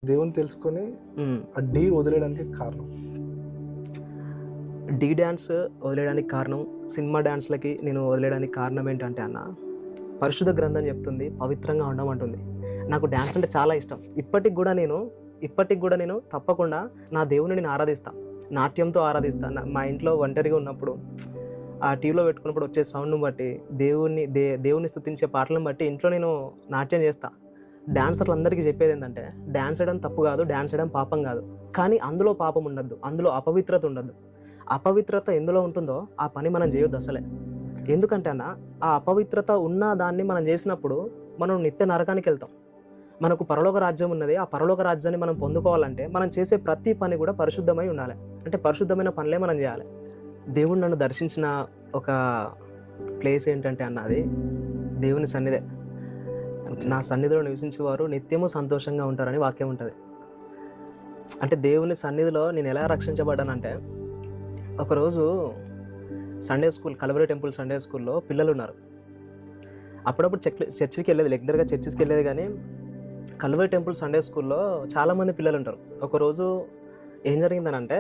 దేవుని తెలుసుకొని హ్మ్. ఆ ఢీ వదిలేయడానికి కారణం? ఢీ డాన్స్ వదిలేయడానికి కారణం, సినిమా డాన్స్‌లకి నేను వదిలేయడానికి కారణం ఏంటంటే అన్న, పరిశుద్ధ గ్రంథం చెప్తుంది, పవిత్రంగా ఉండమంటుంది. నాకు డాన్స్ అంటే చాలా ఇష్టం. ఇప్పటికి గూడా నేను తప్పకుండా నా దేవుడిని నేను ఆరాధిస్తా. నాట్యంతో ఆరాధిస్తా. మా ఇంట్లో ఒంటరిగా ఉన్నప్పుడు ఆ టీవీలో పెట్టుకున్నప్పుడు వచ్చే సౌండ్‌ని బట్టి దేవుడిని స్తుతించే పాటలను బట్టి ఇంట్లో నేను నాట్యం చేస్తా. డాన్సర్లందరికీ చెప్పేదేంటంటే, డాన్స్ చేయడం తప్పు గాదు, డాన్స్ చేయడం పాపం గాదు. కానీ అందులో పాపం ఉండద్దు. అందులో అపవిత్రత ఉండద్దు. అపవిత్రత ఎందులో ఉంటుందో ఆ పని మనం చేయొద్దసలే. ఓకే. ఎందుకంటే అన్న, ఆ అపవిత్రత ఉన్న దాన్ని మనం జేసినప్పుడు మనం నిత్య నరకానికెళ్తాం. మనకు పరలోక రాజ్యం ఉన్నది. ఆ పరలోక రాజ్యాన్ని మనం పొందుకోవాలంటే, మనం చేసే ప్రతి పని గూడా పరిశుద్ధమై ఉండాలె. అంటే పరిశుద్ధమైన పనులే మనం జేయాలె. దేవుడు నన్ను దర్శించిన ఒక ప్లేస్ ఏంటంటే అన్న అది, దేవుని సన్నిధే. ఓకే. నా ఓకే. సన్నిధిలో నివసించేవారు నిత్యము సంతోషంగా ఉంటారని వాక్యం ఉంటది. అంటే దేవుని సన్నిధిలో నేనెలా రక్షించబడ్డానంటే, ఒకరోజు Sunday school Calvary temple Sunday స్కూల్‌లో పిల్లలున్నారు. అప్పుడప్పుడు చర్చికెళ్ళేది రెగ్యులర్‌గా చర్చెస్‌కెళ్ళేది గానీ, కల్వరి టెంపుల్ సండే స్కూల్‌లో చాలామంది పిల్లలుంటారు. ఒకరోజు ఏం జరిగిందనంటే